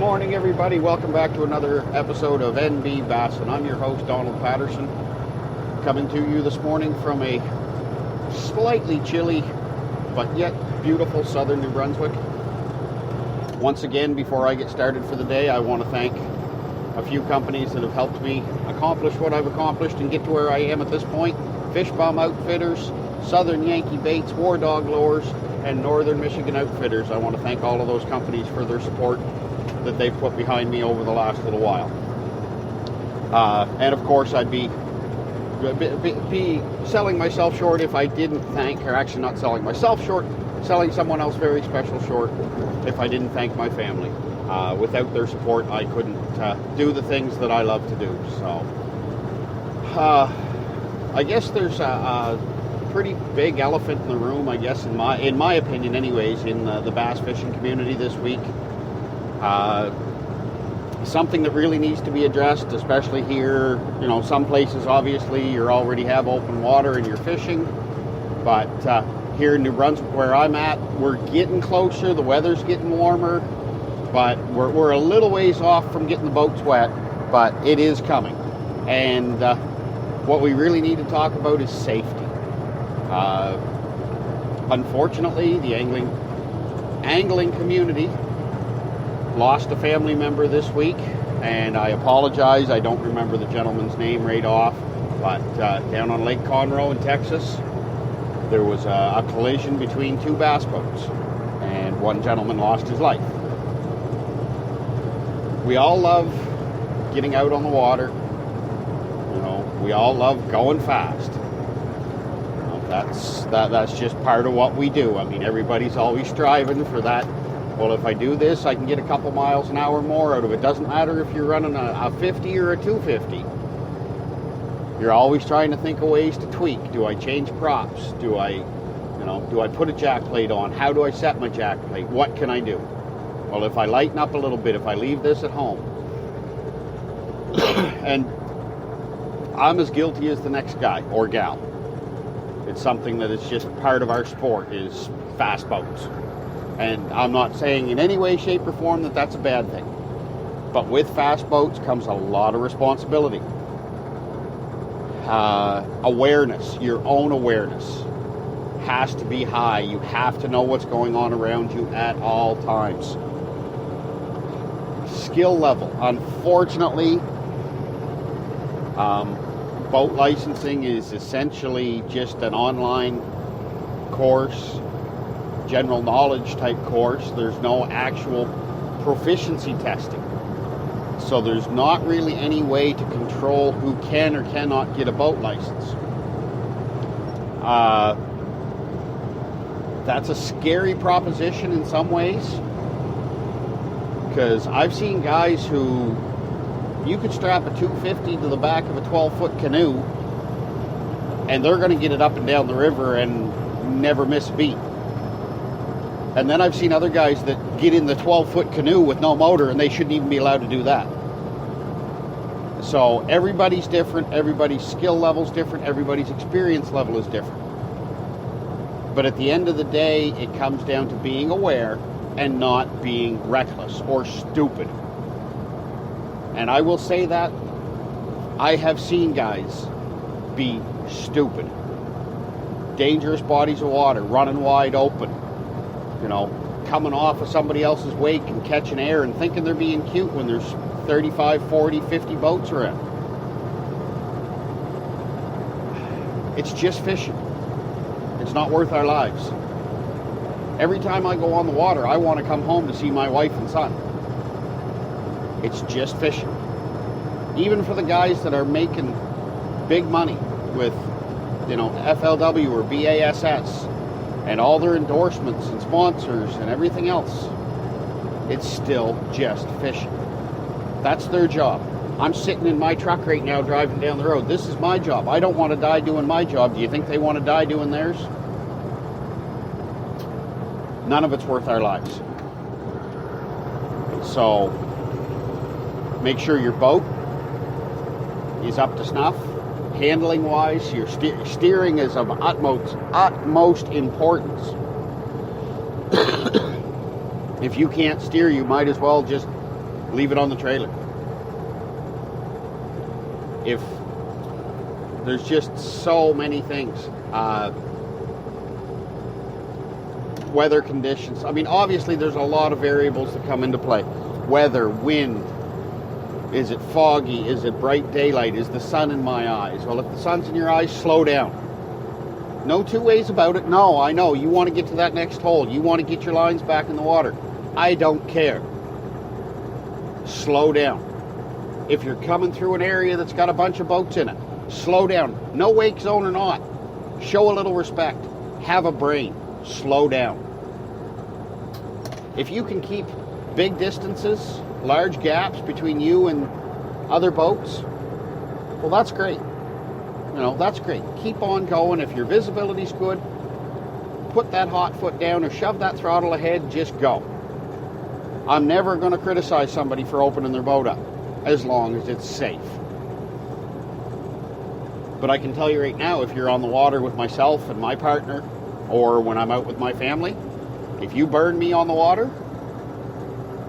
morning, everybody. Welcome back to another episode of NB Bassin. I'm your host, Donald Patterson, coming to you this morning from a slightly chilly but yet beautiful southern New Brunswick. Once again, before I get started for the day, I want to thank a few companies that have helped me accomplish what I've accomplished and get to where I am at this point. Fish Bum Outfitters, Southern Yankee Baits, War Dog Lures, and Northern Michigan Outfitters. I want to thank all of those companies for their support that they've put behind me over the last little while. And of course, I'd be selling myself short if I didn't thank, or actually not selling myself short, selling someone else very special short if I didn't thank my family. Without their support, I couldn't do the things that I love to do. So, I guess there's a pretty big elephant in the room, I guess, in my opinion anyways, in the bass fishing community this week. Something that really needs to be addressed, especially here. You know, some places obviously you already have open water and you're fishing, but here in New Brunswick where I'm at, we're getting closer. The weather's getting warmer, but we're a little ways off from getting the boats wet, but it is coming. And what we really need to talk about is safety. Unfortunately, the angling community lost a family member this week, and I apologize, I don't remember the gentleman's name right off, but down on Lake Conroe in Texas, there was a collision between two bass boats, and one gentleman lost his life. We all love getting out on the water. You know, we all love going fast. You know, that's just part of what we do. I mean, everybody's always striving for that. Well, if I do this, I can get a couple miles an hour more out of it. Doesn't matter if you're running a 50 or a 250. You're always trying to think of ways to tweak. Do I change props? Do I put a jack plate on? How do I set my jack plate? What can I do? Well, if I lighten up a little bit, if I leave this at home, and I'm as guilty as the next guy or gal. It's something that is just part of our sport, is fast boats. And I'm not saying in any way, shape, or form that that's a bad thing. But with fast boats comes a lot of responsibility. Awareness, your own awareness, has to be high. You have to know what's going on around you at all times. Skill level. Unfortunately, boat licensing is essentially just an online course, general knowledge type course. There's no actual proficiency testing. So there's not really any way to control who can or cannot get a boat license. That's a scary proposition in some ways, because I've seen guys who you could strap a 250 to the back of a 12-foot canoe and they're going to get it up and down the river and never miss a beat. And then I've seen other guys that get in the 12-foot canoe with no motor and they shouldn't even be allowed to do that. So everybody's different, everybody's skill level's different, everybody's experience level is different. But at the end of the day, it comes down to being aware and not being reckless or stupid. And I will say that I have seen guys be stupid. Dangerous bodies of water, running wide open. You know, coming off of somebody else's wake and catching air and thinking they're being cute when there's 35, 40, 50 boats around. It's just fishing. It's not worth our lives. Every time I go on the water, I want to come home to see my wife and son. It's just fishing. Even for the guys that are making big money with, you know, FLW or BASS, and all their endorsements and sponsors and everything else, it's still just fishing. That's their job. I'm sitting in my truck right now driving down the road. This is my job. I don't want to die doing my job. Do you think they want to die doing theirs? None of it's worth our lives. So make sure your boat is up to snuff. Handling wise, your steering is of utmost importance. If you can't steer, you might as well just leave it on the trailer. If there's just so many things, weather conditions. I mean, obviously there's a lot of variables that come into play. Weather, wind, is it foggy, is it bright daylight, is the sun in my eyes? Well, if the sun's in your eyes, slow down. No two ways about it. No, I know, you want to get to that next hole, you want to get your lines back in the water. I don't care. Slow down. If you're coming through an area that's got a bunch of boats in it, slow down. No wake zone or not. Show a little respect. Have a brain. Slow down. If you can keep big distances, large gaps between you and other boats, well, that's great. You know, that's great. Keep on going. If your visibility's good, put that hot foot down or shove that throttle ahead and just go. I'm never going to criticize somebody for opening their boat up, as long as it's safe. But I can tell you right now, if you're on the water with myself and my partner, or when I'm out with my family, if you burn me on the water,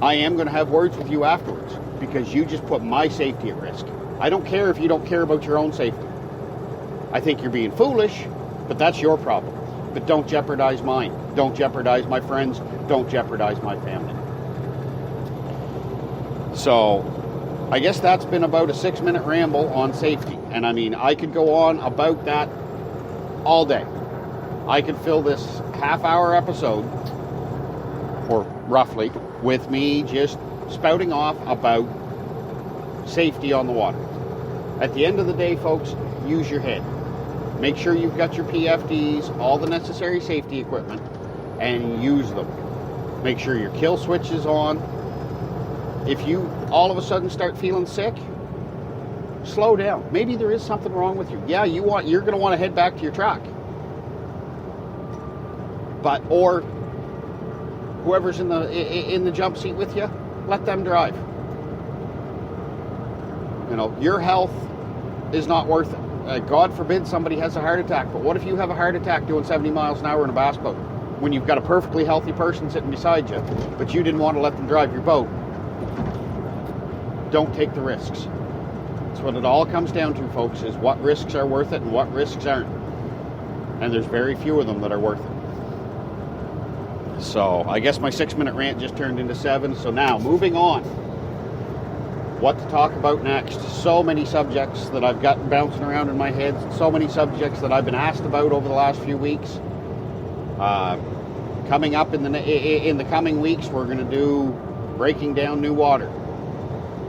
I am going to have words with you afterwards, because you just put my safety at risk. I don't care if you don't care about your own safety. I think you're being foolish, but that's your problem. But don't jeopardize mine. Don't jeopardize my friends. Don't jeopardize my family. So, I guess that's been about a 6-minute ramble on safety. And I mean, I could go on about that all day. I could fill this half-hour episode, or roughly, with me just spouting off about safety on the water. At the end of the day, folks, use your head. Make sure you've got your PFDs, all the necessary safety equipment, and use them. Make sure your kill switch is on. If you all of a sudden start feeling sick, slow down. Maybe there is something wrong with you. Yeah, you're going to want to head back to your truck. Or whoever's in the jump seat with you, let them drive. You know, your health is not worth it. God forbid somebody has a heart attack, but what if you have a heart attack doing 70 miles an hour in a bass boat when you've got a perfectly healthy person sitting beside you, but you didn't want to let them drive your boat? Don't take the risks. That's what it all comes down to, folks, is what risks are worth it and what risks aren't. And there's very few of them that are worth it. So, I guess my 6-minute rant just turned into 7. So now, moving on. What to talk about next? So many subjects that I've got bouncing around in my head. So many subjects that I've been asked about over the last few weeks. Coming up in the coming weeks, we're going to do breaking down new water,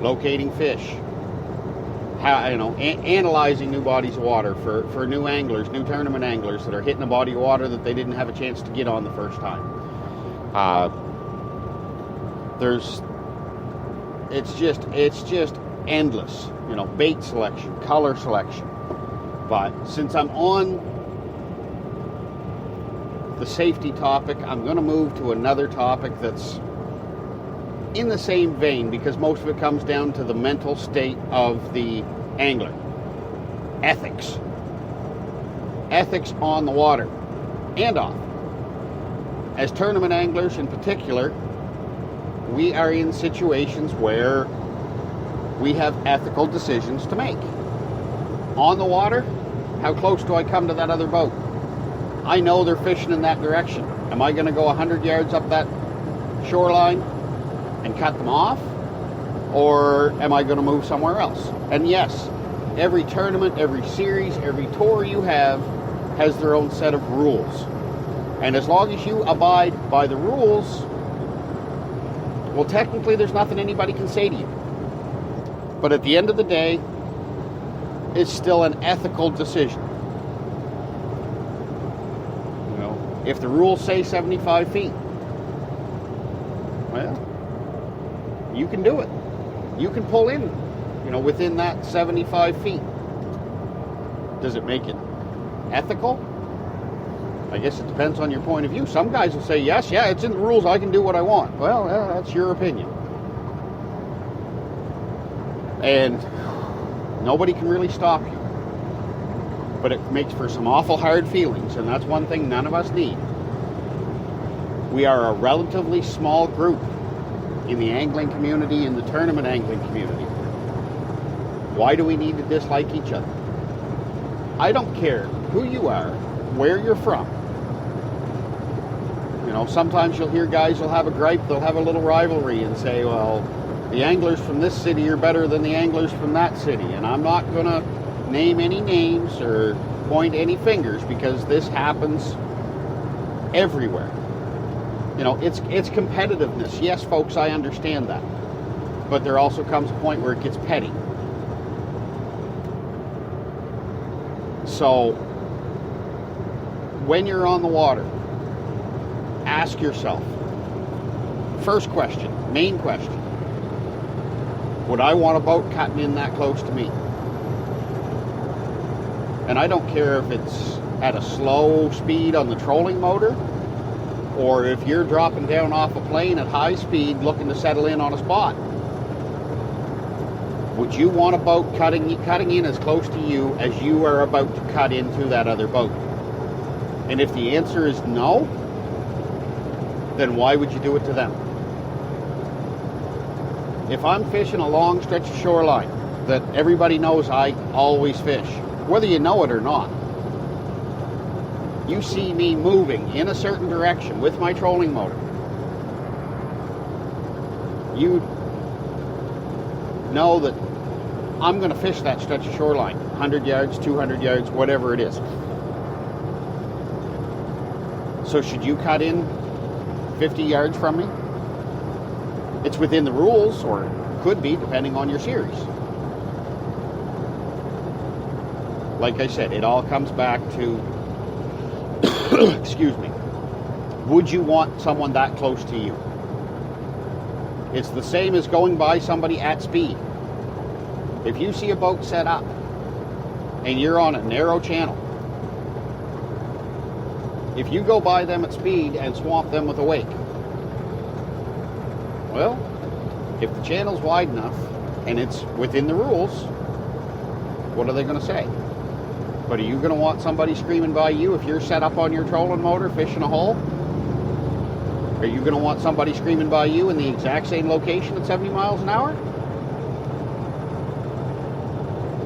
locating fish, analyzing new bodies of water for new anglers, new tournament anglers that are hitting a body of water that they didn't have a chance to get on the first time. It's just endless, bait selection, color selection. But since I'm on the safety topic, I'm going to move to another topic that's in the same vein, because most of it comes down to the mental state of the angler. Ethics. Ethics on the water and off. As tournament anglers in particular, we are in situations where we have ethical decisions to make. On the water, how close do I come to that other boat? I know they're fishing in that direction. Am I going to go 100 yards up that shoreline and cut them off? Or am I going to move somewhere else? And yes, every tournament, every series, every tour you have has their own set of rules. And as long as you abide by the rules, well, technically there's nothing anybody can say to you. But at the end of the day, it's still an ethical decision. If the rules say 75 feet, well, you can do it. You can pull in, within that 75 feet. Does it make it ethical? I guess it depends on your point of view. Some guys will say, yes, it's in the rules, I can do what I want. Well, that's your opinion. And nobody can really stop you. But it makes for some awful hard feelings, and that's one thing none of us need. We are a relatively small group in the angling community, in the tournament angling community. Why do we need to dislike each other? I don't care who you are, where you're from. You know, sometimes you'll hear guys will have a gripe, they'll have a little rivalry and say, well, the anglers from this city are better than the anglers from that city. And I'm not going to name any names or point any fingers, because this happens everywhere. You know, it's competitiveness. Yes, folks, I understand that. But there also comes a point where it gets petty. So, when you're on the water, ask yourself, first question, main question, would I want a boat cutting in that close to me? And I don't care if it's at a slow speed on the trolling motor, or if you're dropping down off a plane at high speed looking to settle in on a spot. Would you want a boat cutting in as close to you as you are about to cut into that other boat? And if the answer is no, then why would you do it to them? If I'm fishing a long stretch of shoreline that everybody knows I always fish, whether you know it or not, you see me moving in a certain direction with my trolling motor, you know that I'm going to fish that stretch of shoreline, 100 yards, 200 yards, whatever it is. So should you cut in 50 yards from me? It's within the rules, or could be, depending on your series. Like I said, it all comes back to, excuse me, would you want someone that close to you? It's the same as going by somebody at speed. If you see a boat set up and you're on a narrow channel, if you go by them at speed and swamp them with a wake, well, if the channel's wide enough and it's within the rules, what are they going to say? But are you going to want somebody screaming by you if you're set up on your trolling motor fishing a hole? Are you going to want somebody screaming by you in the exact same location at 70 miles an hour?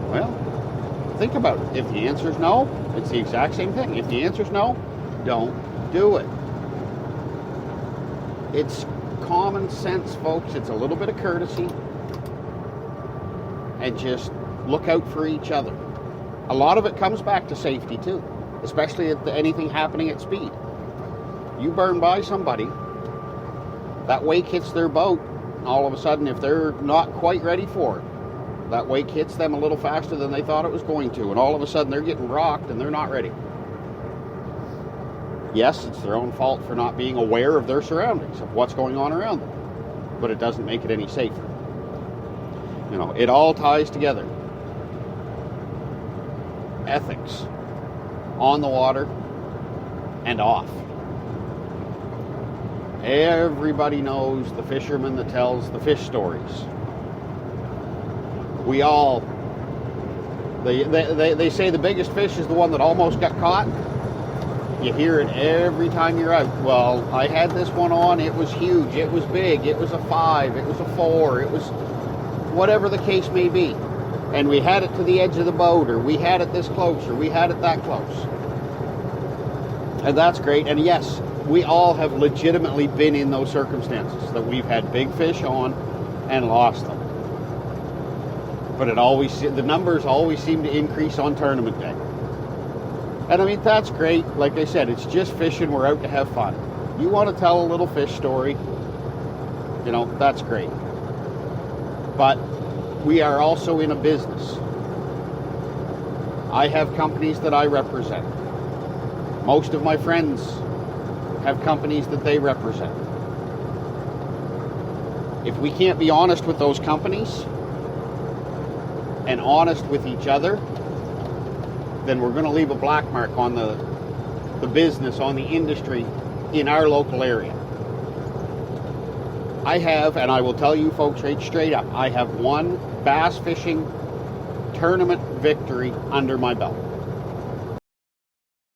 Well, think about it. If the answer is no, it's the exact same thing. If the answer is no, don't do it. It's common sense, folks. It's a little bit of courtesy. And just look out for each other. A lot of it comes back to safety too, especially at anything happening at speed. You burn by somebody, that wake hits their boat, and all of a sudden, if they're not quite ready for it, that wake hits them a little faster than they thought it was going to, and all of a sudden they're getting rocked and they're not ready. Yes, it's their own fault for not being aware of their surroundings, of what's going on around them, but it doesn't make it any safer. You know, it all ties together. Ethics on the water and off. Everybody knows the fisherman that tells the fish stories. We all, they say the biggest fish is the one that almost got caught. You hear it every time you're out. Well, I had this one on, it was huge, it was big, it was a 5, it was a 4, it was whatever the case may be. And we had it to the edge of the boat, or we had it this close, or we had it that close. And that's great. And yes, we all have legitimately been in those circumstances, that we've had big fish on and lost them. But the numbers always seem to increase on tournament day. And I mean, that's great. Like I said, it's just fishing. We're out to have fun. You want to tell a little fish story, you know, that's great. But we are also in a business. I have companies that I represent. Most of my friends have companies that they represent. If we can't be honest with those companies and honest with each other, then we're going to leave a black mark on the business, on the industry in our local area. I have, and I will tell you folks right straight up, I have one bass fishing tournament victory under my belt.